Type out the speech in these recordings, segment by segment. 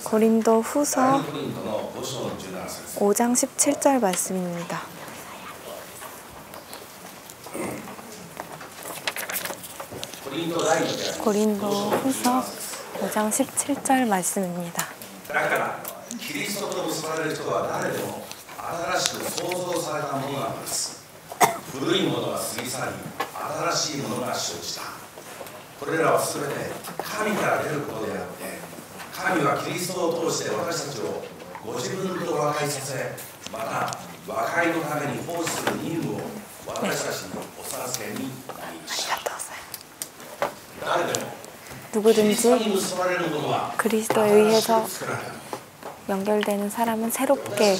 고린도 후서 5장 17절 말씀입니다. 고린도 후서 5장 17절 말씀입니다. 누구든지 그리스도에 의해서 연결되는 사람은 새롭게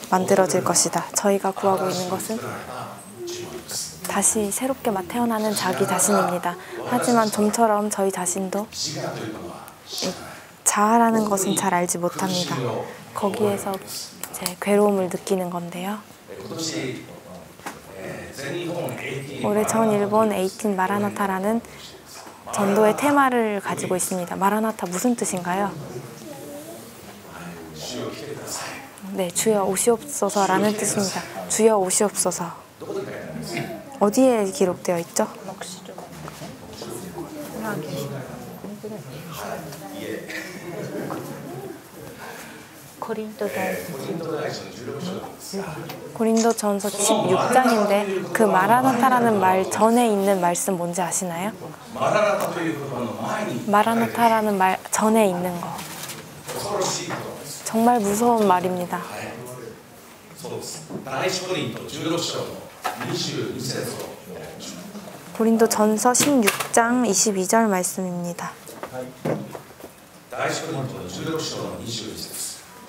만들어질 것이다. 저희가 구하고 있는 것은 다시 새롭게 태어나는 자기 자신입니다. 하지만 좀처럼 저희 자신도 자아라는 것은 잘 알지 못합니다. 거기에서 이제 괴로움을 느끼는 건데요. 올해 전일본 18 마라나타라는 전도의 테마를 가지고 있습니다. 마라나타 무슨 뜻인가요? 네, 주여 오시옵소서라는 뜻입니다. 주여 오시옵소서. 어디에 기록되어 있죠? 고린도전서 16장인데 그 마라나타라는 말 전에 있는 말씀 뭔지 아시나요? 마라나타라는 말 전에 있는 거. 정말 무서운 말입니다. 고린도전서 16장 22절 말씀입니다.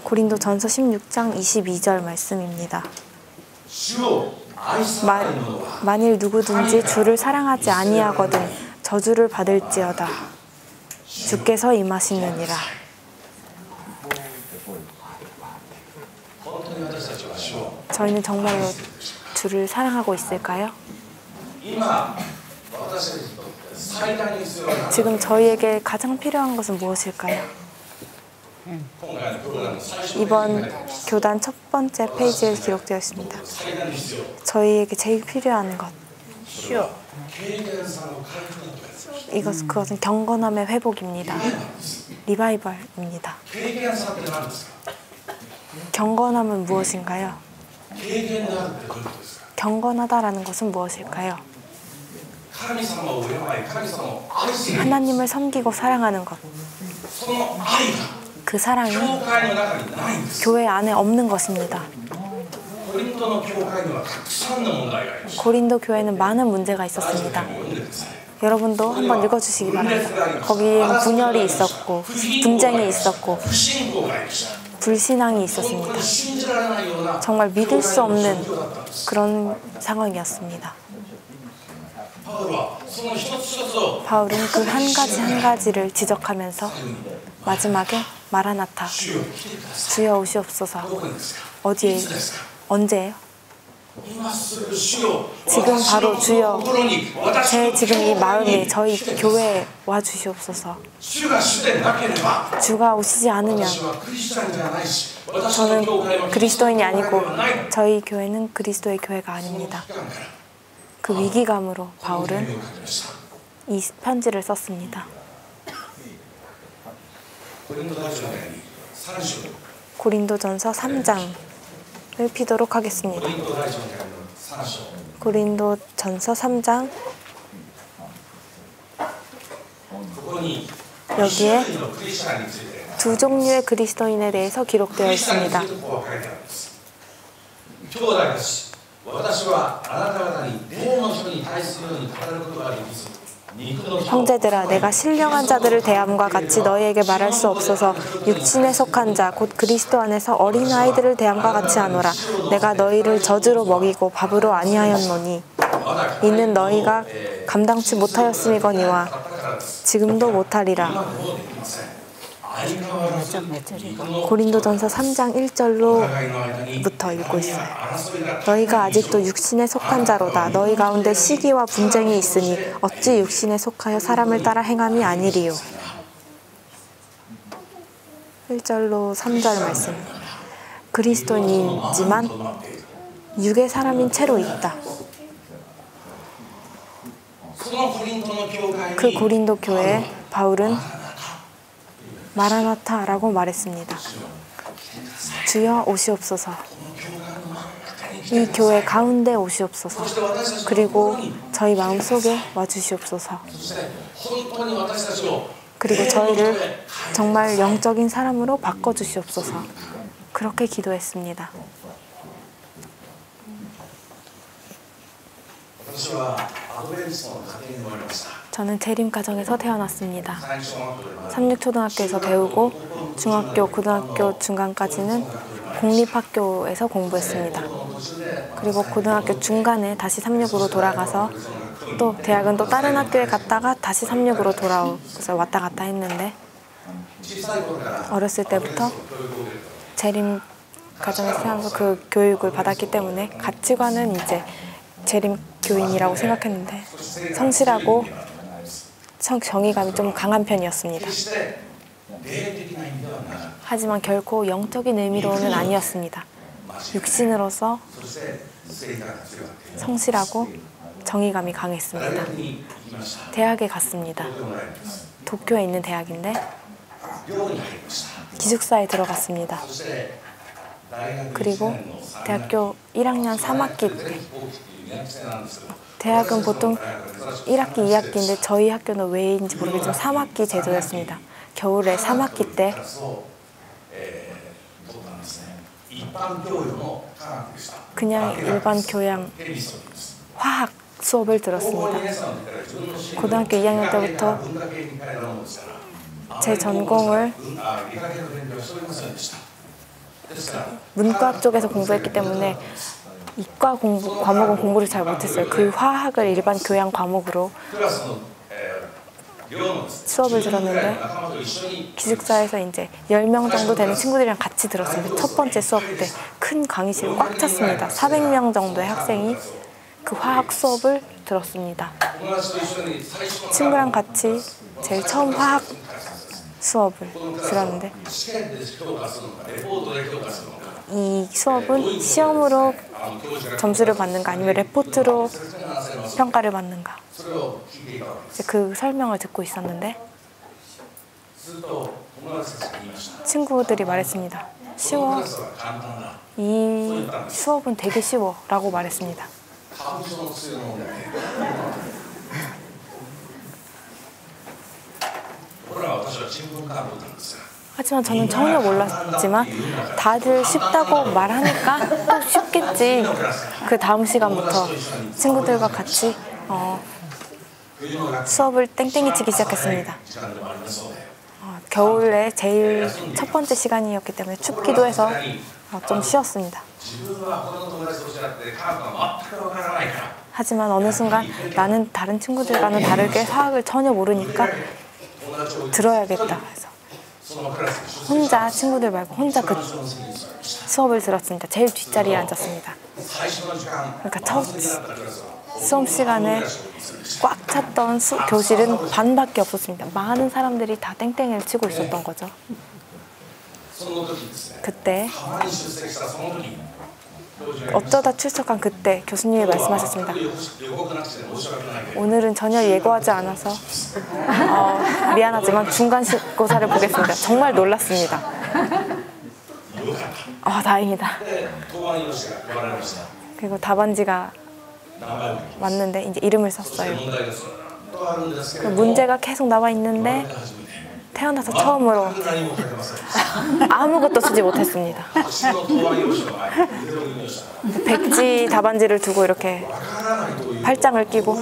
고린도전서 16장 22절 말씀입니다. 만일 누구든지 주를 사랑하지 아니하거든 저주를 받을지어다. 주께서 임하시느니라. 저희는 정말로 주를 사랑하고 있을까요? 지금 저희에게 가장 필요한 것은 무엇일까요? 이번 교단 첫 번째 페이지에 기록되어 있습니다. 저희에게 제일 필요한 것. 그것은 경건함의 회복입니다. 리바이벌입니다. 경건함은 무엇인가요? 경건하다라는 것은 무엇일까요? 하나님을 섬기고 사랑하는 것. 그 사랑이 교회 안에 없는 것입니다. 고린도 교회는 많은 문제가 있었습니다. 여러분도 한번 읽어주시기 바랍니다. 거기에는 분열이 있었고 분쟁이 있었고 불신앙이 있었습니다. 정말 믿을 수 없는 그런 상황이었습니다. 바울은 그 한 가지 한 가지를 지적하면서 마지막에 마라나타, 주여 오시옵소서. 어디에? 언제예요? 지금 바로 주여, 제 지금 이 마음에 저희 교회에 와주시옵소서. 주가 오시지 않으면 저는 그리스도인이 아니고 저희 교회는 그리스도의 교회가 아닙니다. 그 위기감으로 바울은 이 편지를 썼습니다. 고린도전서 3장을 피도록 하겠습니다. 고린도전서 3장. 여기에 두 종류의 그리스도인에 대해서 기록되어 있습니다. 형제들아, 내가 신령한 자들을 대함과 같이 너희에게 말할 수 없어서 육신에 속한 자 곧 그리스도 안에서 어린아이들을 대함과 같이 하노라. 내가 너희를 젖으로 먹이고 밥으로 아니하였노니 이는 너희가 감당치 못하였음이거니와 지금도 못하리라. 고린도전서 3장 1절로부터 읽고 있어요. 너희가 아직도 육신에 속한 자로다. 너희 가운데 시기와 분쟁이 있으니 어찌 육신에 속하여 사람을 따라 행함이 아니리요. 1절로 3절 말씀. 그리스도인이지만 육의 사람인 채로 있다. 그 고린도 교회에 바울은 마라나타라고 말했습니다. 주여 오시옵소서. 이 교회 가운데 오시옵소서. 그리고 저희 마음속에 와주시옵소서. 그리고 저희를 정말 영적인 사람으로 바꿔주시옵소서. 그렇게 기도했습니다. 저는 재림 가정에서 태어났습니다. 삼육초등학교에서 배우고 중학교, 고등학교 중간까지는 공립학교에서 공부했습니다. 그리고 고등학교 중간에 다시 삼육으로 돌아가서 또 대학은 또 다른 학교에 갔다가 다시 삼육으로 돌아오서 왔다 갔다 했는데 어렸을 때부터 재림 가정에서 태어나서 그 교육을 받았기 때문에 가치관은 이제 재림 교인이라고 생각했는데 성실하고 정의감이 좀 강한 편이었습니다. 하지만 결코 영적인 의미로는 아니었습니다. 육신으로서 성실하고 정의감이 강했습니다. 대학에 갔습니다. 도쿄에 있는 대학인데 기숙사에 들어갔습니다. 그리고 대학교 1학년 3학기 때 대학은 보통 1학기, 2학기인데 저희 학교는 왜인지 모르겠지만 3학기 제도였습니다. 겨울에 3학기 때 그냥 일반 교양 화학 수업을 들었습니다. 고등학교 2학년 때부터 제 전공을 문과 쪽에서 공부했기 때문에 이과 과목은 공부를 잘 못했어요. 그 화학을 일반 교양 과목으로 수업을 들었는데 기숙사에서 이제 10명 정도 되는 친구들이랑 같이 들었습니다. 첫 번째 수업 때 큰 강의실 꽉 찼습니다. 400명 정도의 학생이 그 화학 수업을 들었습니다. 친구랑 같이 제일 처음 화학 수업을 들었는데 이 수업은 시험으로 점수를 받는가 아니면 레포트로 평가를 받는가 이제 그 설명을 듣고 있었는데 친구들이 말했습니다. 쉬워. 이 수업은 되게 쉬워 라고 말했습니다. 하지만 저는 전혀 몰랐지만 다들 쉽다고 말하니까 또 쉽겠지. 그 다음 시간부터 친구들과 같이 수업을 땡땡이 치기 시작했습니다. 겨울에 제일 첫 번째 시간이었기 때문에 춥기도 해서 좀 쉬었습니다. 하지만 어느 순간 나는 다른 친구들과는 다르게 화학을 전혀 모르니까 들어야겠다 해서 혼자 친구들 말고 혼자 그 수업을 들었습니다. 제일 뒷자리에 앉았습니다. 그러니까 첫 수업 시간에 꽉 찼던 교실은 반밖에 없었습니다. 많은 사람들이 다 땡땡이를 치고 있었던 거죠. 그때 어쩌다 출석한 그때 교수님이 말씀하셨습니다. 오늘은 전혀 예고하지 않아서 미안하지만 중간고사를 보겠습니다. 정말 놀랐습니다. 다행이다. 그리고 답안지가 왔는데 이제 이름을 썼어요. 문제가 계속 나와 있는데 태어나서 처음으로 아무것도 쓰지 못했습니다. 백지 답안지를 두고 이렇게 팔짱을 끼고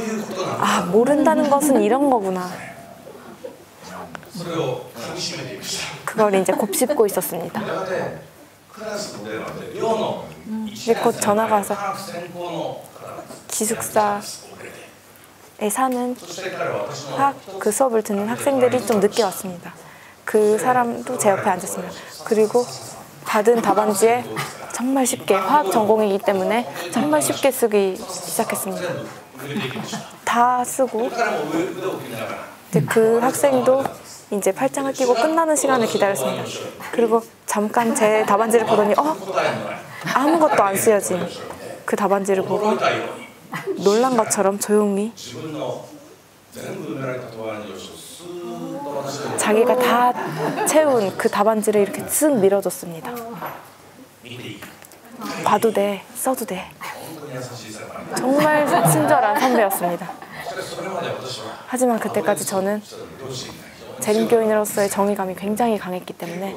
모른다는 것은 이런 거구나. 그걸 이제 곱씹고 있었습니다. 이제 곧 전화가 와서 기숙사에 사는 화학 그 수업을 듣는 학생들이 좀 늦게 왔습니다. 그 사람도 제 옆에 앉았습니다. 그리고 받은 답안지에 정말 쉽게 화학 전공이기 때문에 정말 쉽게 쓰기 시작했습니다. 다 쓰고 근데 그 학생도 이제 팔짱을 끼고 끝나는 시간을 기다렸습니다. 그리고 잠깐 제 답안지를 보더니 아무것도 안 쓰여진 그 답안지를 보고 놀란 것처럼 조용히 자기가 다 채운 그 답안지를 이렇게 쓱 밀어줬습니다. 봐도 돼, 써도 돼. 정말 친절한 선배였습니다. 하지만 그때까지 저는 재림교인으로서의 정의감이 굉장히 강했기 때문에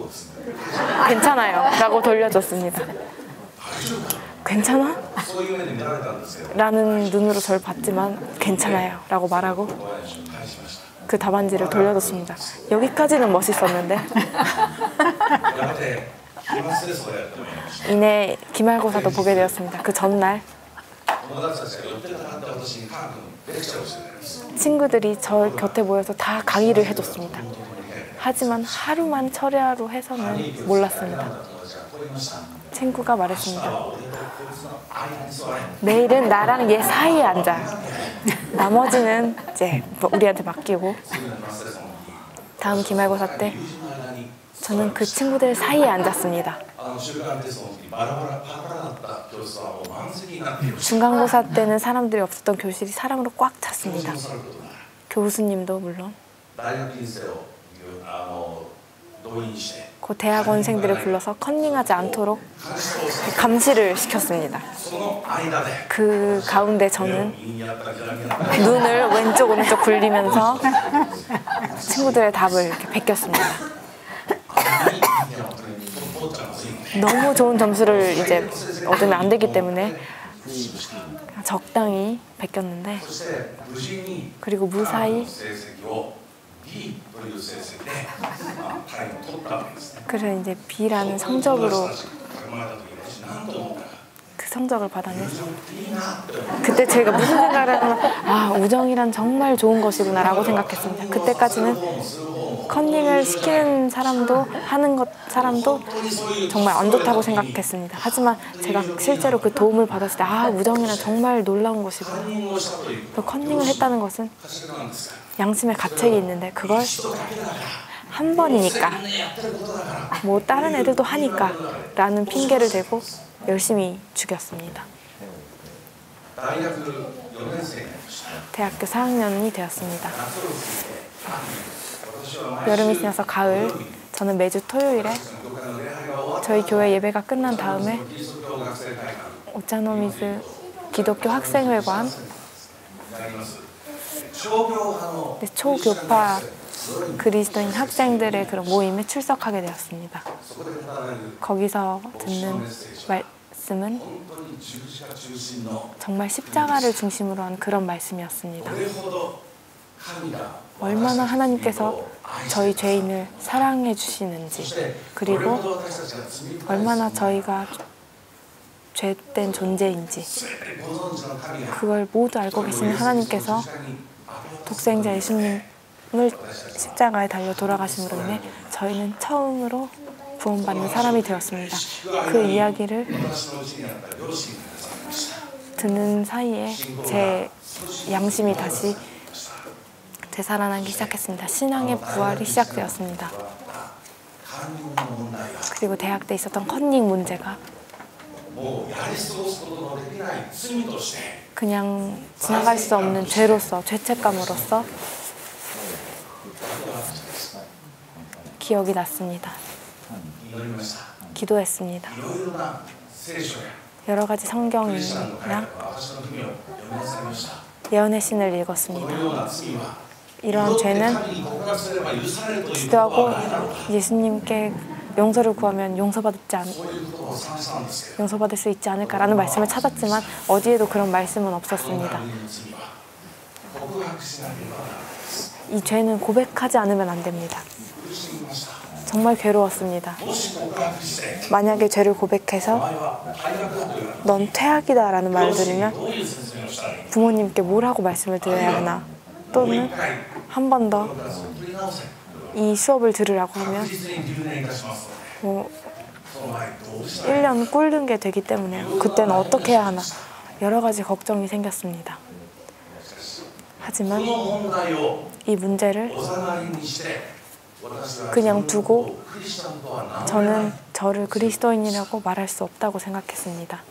괜찮아요 라고 돌려줬습니다. 괜찮아? 라는 눈으로 저를 봤지만 괜찮아요 라고 말하고 그 답안지를 돌려줬습니다. 여기까지는 멋있었는데 이내 기말고사도 보게 되었습니다. 그 전날 친구들이 저 곁에 모여서 다 강의를 해줬습니다. 하지만 하루만 철야로 해서는 몰랐습니다. 친구가 말했습니다. 내일은 나랑 얘 사이에 앉아. 나머지는 이제 우리한테 맡기고 다음 기말고사 때 저는 그 친구들 사이에 앉았습니다. 중간고사 때는 사람들이 없었던 교실이 사람으로 꽉 찼습니다. 교수님도 물론 그 대학원생들을 불러서 컨닝하지 않도록 감시를 시켰습니다. 그 가운데 저는 눈을 왼쪽 오른쪽 굴리면서 친구들의 답을 이렇게 베꼈습니다. 너무 좋은 점수를 이제 얻으면 안 되기 때문에 적당히 베꼈는데 그리고 무사히 그래서 이제 B라는 성적으로 그 성적을 받아냈어요. 그때 제가 무슨 생각을 하면 우정이란 정말 좋은 것이구나 라고 생각했습니다. 그때까지는 컨닝을 시키는 사람도 사람도 정말 안 좋다고 생각했습니다. 하지만 제가 실제로 그 도움을 받았을 때 우정이란 정말 놀라운 것이구나. 또 컨닝을 했다는 것은 양심의 가책이 있는데 그걸 한 번이니까 뭐 다른 애들도 하니까 라는 핑계를 대고 열심히 죽였습니다. 대학교 4학년이 되었습니다. 여름이 지나서 가을, 저는 매주 토요일에 저희 교회 예배가 끝난 다음에 오차노미즈 기독교 학생회관 초교파 그리스도인 학생들의 그런 모임에 출석하게 되었습니다. 거기서 듣는 말씀은 정말 십자가를 중심으로 한 그런 말씀이었습니다. 얼마나 하나님께서 저희 죄인을 사랑해 주시는지, 그리고 얼마나 저희가 죄된 존재인지 그걸 모두 알고 계시는 하나님께서 독생자 예수님을 십자가에 달려 돌아가심으로 인해 저희는 처음으로 구원받는 사람이 되었습니다. 그 이야기를 듣는 사이에 제 양심이 다시 되살아나기 시작했습니다. 신앙의 부활이 시작되었습니다. 그리고 대학 때 있었던 컨닝 문제가 그냥 지나갈 수 없는 죄로서, 죄책감으로서 기억이 났습니다. 기도했습니다. 여러 가지 성경이나 예언의 신을 읽었습니다. 이러한 죄는 기도하고 예수님께 용서를 구하면 용서받을 수 있지 않을까라는 말씀을 찾았지만 어디에도 그런 말씀은 없었습니다. 이 죄는 고백하지 않으면 안 됩니다. 정말 괴로웠습니다. 만약에 죄를 고백해서 넌 퇴학이다 라는 말을 들으면 부모님께 뭐라고 말씀을 드려야 하나, 또는 한 번 더 이 수업을 들으라고 하면 1년 꼴른 게 되기 때문에 그때는 어떻게 해야 하나 여러 가지 걱정이 생겼습니다. 하지만 이 문제를 그냥 두고 저는 저를 그리스도인이라고 말할 수 없다고 생각했습니다.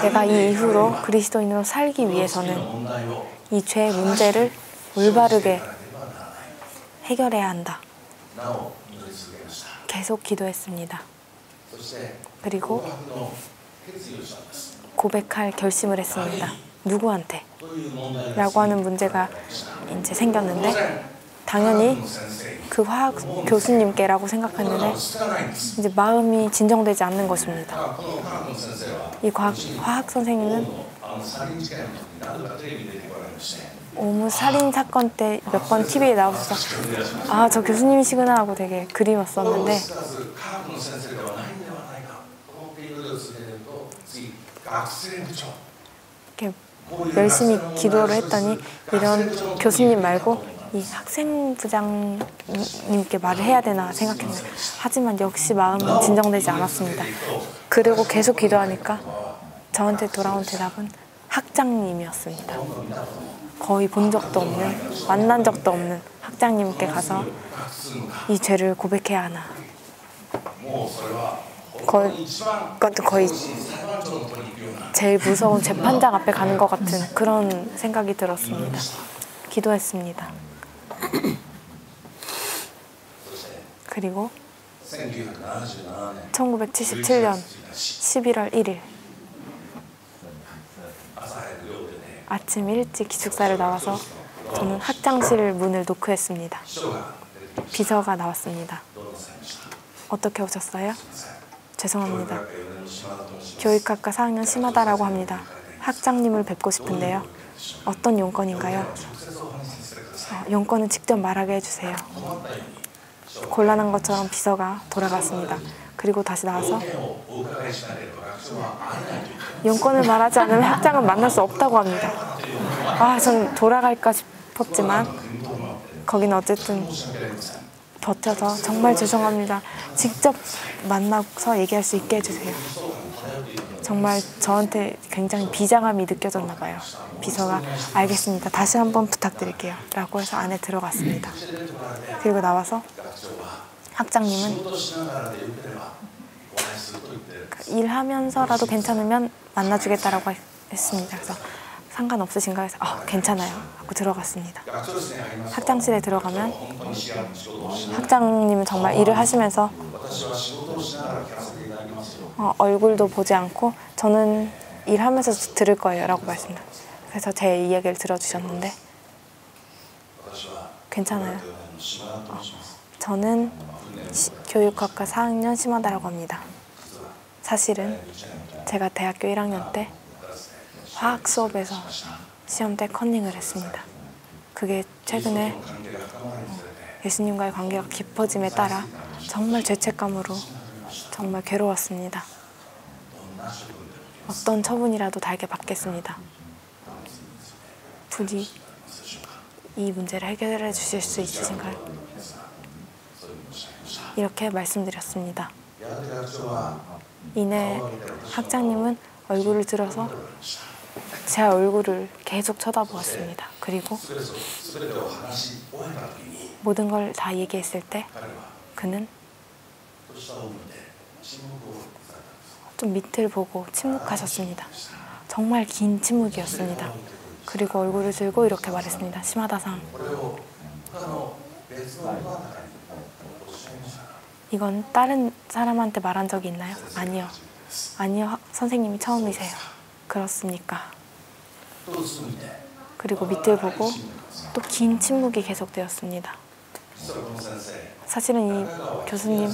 내가 이 이후로 그리스도인으로 살기 위해서는 이 죄의 문제를 올바르게 해결해야 한다. 계속 기도했습니다. 그리고 고백할 결심을 했습니다. 누구한테? 라고 하는 문제가 이제 생겼는데 당연히 그 화학 교수님께라고 생각했는데 이제 마음이 진정되지 않는 것입니다. 이 화학 선생님은 오무 살인 사건 때 몇 번 TV에 나오셔서 아, 저 교수님이시구나 하고 되게 그리웠었는데 이렇게 열심히 기도를 했더니 이런 교수님 말고 이 학생부장님께 말을 해야 되나 생각했는데 하지만 역시 마음은 진정되지 않았습니다. 그리고 계속 기도하니까 저한테 돌아온 대답은 학장님이었습니다. 거의 본 적도 없는, 만난 적도 없는 학장님께 가서 이 죄를 고백해야 하나. 그것도 거의 제일 무서운 재판장 앞에 가는 것 같은 그런 생각이 들었습니다. 기도했습니다. 그리고 1977년 11월 1일 아침 일찍 기숙사를 나와서 저는 학장실 문을 노크했습니다. 비서가 나왔습니다. 어떻게 오셨어요? 죄송합니다. 교육학과 4학년 시마다라고 합니다. 학장님을 뵙고 싶은데요. 어떤 용건인가요? 용건은 직접 말하게 해주세요. 곤란한 것처럼 비서가 돌아갔습니다. 그리고 다시 나와서 용건을 말하지 않으면 학장은 만날 수 없다고 합니다. 아, 전 돌아갈까 싶었지만 거기는 어쨌든 버텨서 정말 죄송합니다. 직접 만나서 얘기할 수 있게 해주세요. 정말 저한테 굉장히 비장함이 느껴졌나 봐요. 비서가 알겠습니다. 다시 한번 부탁드릴게요. 라고 해서 안에 들어갔습니다. 그리고 나와서 학장님은 일하면서라도 괜찮으면 만나주겠다라고 했습니다. 그래서 상관없으신가 해서 괜찮아요 하고 들어갔습니다. 학장실에 들어가면 학장님은 정말 일을 하시면서 얼굴도 보지 않고 저는 일하면서 들을 거예요 라고 말씀드렸어요. 그래서 제 이야기를 들어주셨는데 괜찮아요. 저는 교육학과 4학년 시마다라고 합니다. 사실은 제가 대학교 1학년 때 화학 수업에서 시험 때 컨닝을 했습니다. 그게 최근에 예수님과의 관계가 깊어짐에 따라 정말 죄책감으로 정말 괴로웠습니다. 어떤 처분이라도 달게 받겠습니다. 부디 이 문제를 해결해 주실 수 있으신가요? 이렇게 말씀드렸습니다. 이내 학장님은 얼굴을 들어서 제 얼굴을 계속 쳐다보았습니다. 그리고 모든 걸 다 얘기했을 때 그는 좀 밑을 보고 침묵하셨습니다. 정말 긴 침묵이었습니다. 그리고 얼굴을 들고 이렇게 말했습니다. 시마다상, 이건 다른 사람한테 말한 적이 있나요? 아니요. 아니요, 선생님이 처음이세요. 그렇습니까? 그리고 밑을 보고 또 긴 침묵이 계속되었습니다. 사실은 이 교수님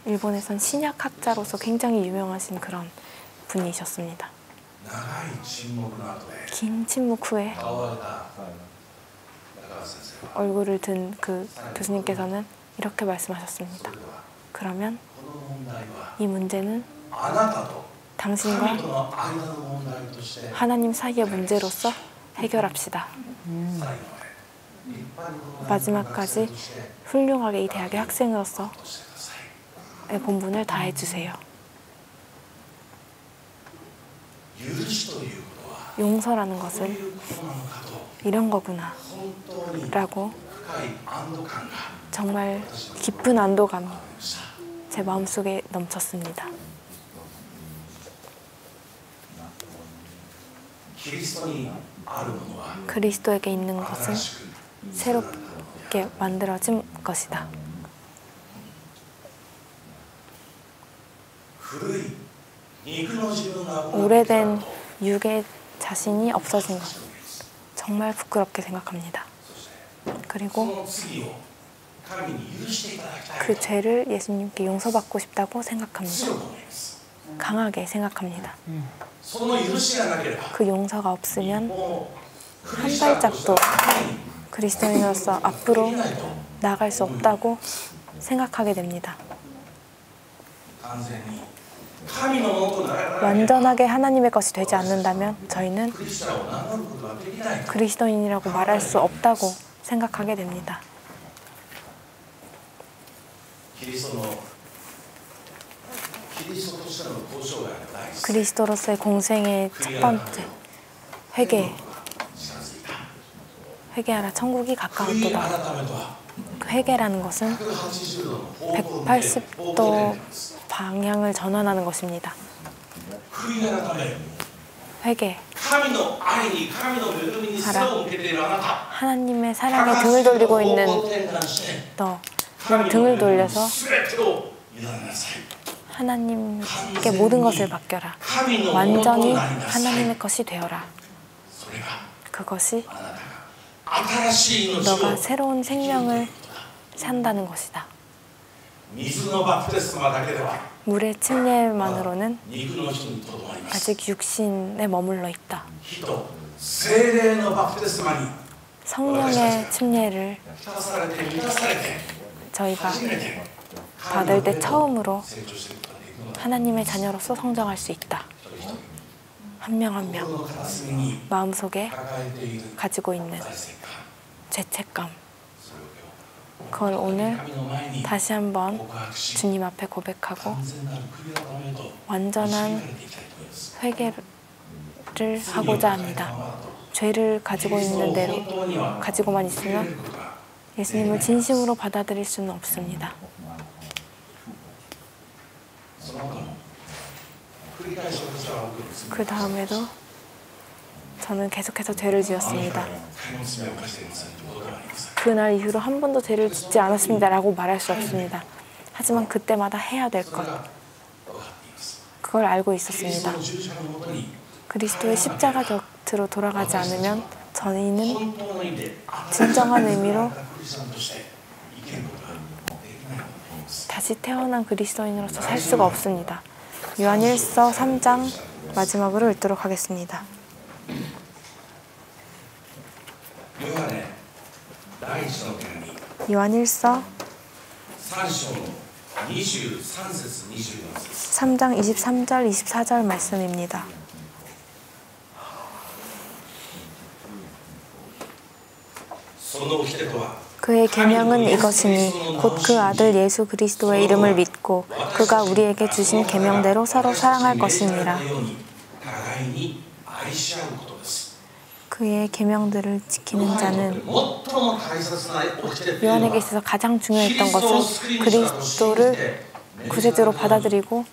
일본에선 신약학자로서 굉장히 유명하신 그런 분이셨습니다. 긴 침묵 후에 얼굴을 든 그 교수님께서는 이렇게 말씀하셨습니다. 그러면 이 문제는 당신과 하나님 사이의 문제로서 해결합시다. 마지막까지 훌륭하게 이 대학의 학생으로서 본분을 다해주세요. 용서라는 것은 이런 거구나 라고 정말 깊은 안도감이 제 마음속에 넘쳤습니다. 그리스도에게 있는 것은 새롭게 만들어진 것이다. 오래된 육의 자신이 없어진 것, 정말 부끄럽게 생각합니다. 그리고 그 죄를 예수님께 용서받고 싶다고 생각합니다. 강하게 생각합니다. 그 용서가 없으면 한 발짝도 그리스도인으로서 앞으로 나아갈 수 없다고 생각하게 됩니다. 완전하게 하나님의 것이 되지 않는다면 저희는 그리스도인이라고 말할 수 없다고 생각하게 됩니다. 그리스도로서의 공생의 첫 번째 회개하라 천국이 가까웠도다. 회개라는 것은 180도 방향을 전환하는 것입니다. 회개하라. 하나님의 사랑에 등을 돌리고 있는 너는 등을 돌려서 하나님께 모든 것을 맡겨라. 완전히 하나님의 것이 되어라. 그것이 너가 새로운 생명을 산다는 것이다. 물의 침례만으로는 아직 육신에 머물러 있다. 성령의 침례를 저희가 받을 때 처음으로 하나님의 자녀로서 성장할 수 있다. 한 명 한 명 마음속에 가지고 있는 죄책감, 그걸 오늘 다시 한번 주님 앞에 고백하고 완전한 회개를 하고자 합니다. 죄를 가지고 있는 대로 가지고만 있으면 예수님을 진심으로 받아들일 수는 없습니다. 그 다음에도 저는 계속해서 죄를 지었습니다. 그날 이후로 한 번도 죄를 짓지 않았습니다 라고 말할 수 없습니다. 하지만 그때마다 해야 될 것, 그걸 알고 있었습니다. 그리스도의 십자가 곁으로 돌아가지 않으면 저희는 진정한 의미로 다시 태어난 그리스도인으로서 살 수가 없습니다. 요한일서 3장 마지막으로 읽도록 하겠습니다. 요한일서 3장 23절 24절 말씀입니다. 그의 계명은 이것이니 곧 그 아들 예수 그리스도의 이름을 믿고 그가 우리에게 주신 계명대로 서로 사랑할 것이니라. 그의 계명들을 지키는 자는, 요한에게 있어서 가장 중요했던 것은 그리스도를 구세주로 받아들이고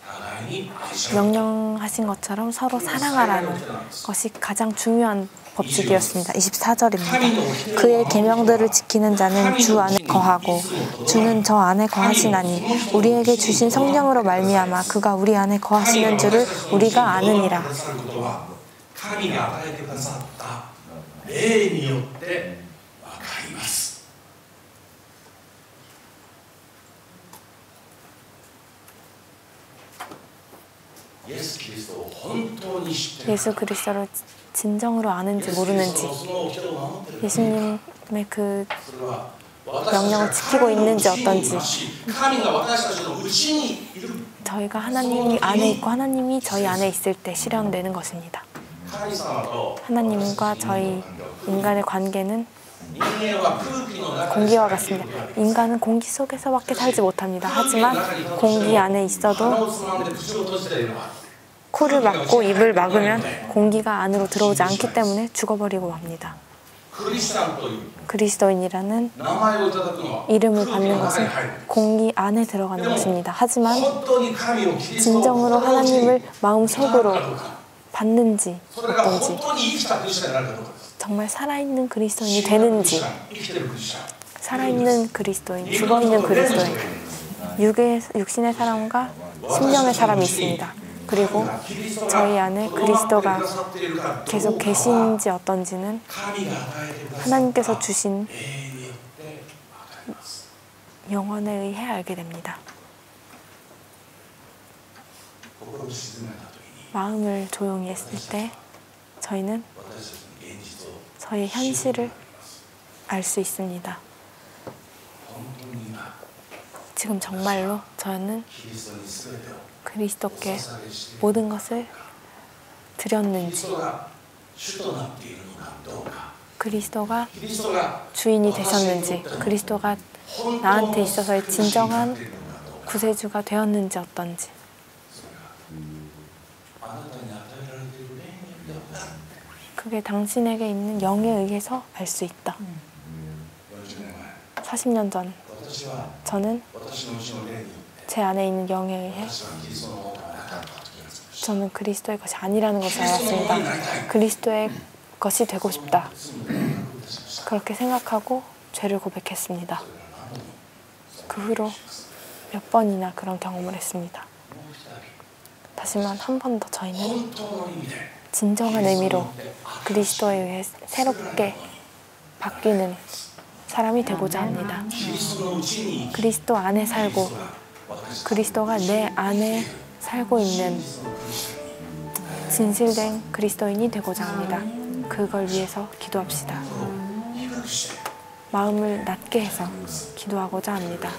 명령하신 것처럼 서로 사랑하라는 것이 가장 중요한 법칙이었습니다. 24절입니다. 그의 계명들을 지키는 자는 주 안에 거하고 주는 저 안에 거하시나니 우리에게 주신 성령으로 말미암아 그가 우리 안에 거하시는 줄을 우리가 아느니라. 예수 그리스도를 진정으로 아는지 모르는지, 예수님의 그 명령을 지키고 있는지 어떤지, 저희가 하나님이 안에 있고 하나님이 저희 안에 있을 때 실현되는 것입니다. 하나님과 저희 인간의 관계는 공기와 같습니다. 인간은 공기 속에서밖에 살지 못합니다. 하지만 공기 안에 있어도 코를 막고 입을 막으면 공기가 안으로 들어오지 않기 때문에 죽어버리고 맙니다. 그리스도인이라는 이름을 받는 것은 공기 안에 들어가는 것입니다. 하지만 진정으로 하나님을 마음속으로 받는지 어떤지, 정말 살아있는 그리스도인이 되는지, 살아있는 그리스도인, 죽어있는 그리스도인, 육신의 사람과 심령의 사람이 있습니다. 그리고 저희 안에 그리스도가 계속 계신지 어떤지는 하나님께서 주신 영혼에 의해 알게 됩니다. 마음을 조용히 했을 때 저희는 저의 현실을 알 수 있습니다. 지금 정말로 저는 그리스도께 모든 것을 드렸는지, 그리스도가 주인이 되셨는지, 그리스도가 나한테 있어서의 진정한 구세주가 되었는지 어떤지, 그게 당신에게 있는 영에 의해서 알 수 있다. 40년 전 저는 제 안에 있는 영에 의해 저는 그리스도의 것이 아니라는 것을 알았습니다. 그리스도의 것이 되고 싶다. 그렇게 생각하고 죄를 고백했습니다. 그 후로 몇 번이나 그런 경험을 했습니다. 하지만 한 번 더 저희는 진정한 의미로 그리스도에 의해 새롭게 바뀌는 사람이 되고자 합니다. 그리스도 안에 살고 그리스도가 내 안에 살고 있는 진실된 그리스도인이 되고자 합니다. 그걸 위해서 기도합시다. 마음을 낮게 해서 기도하고자 합니다.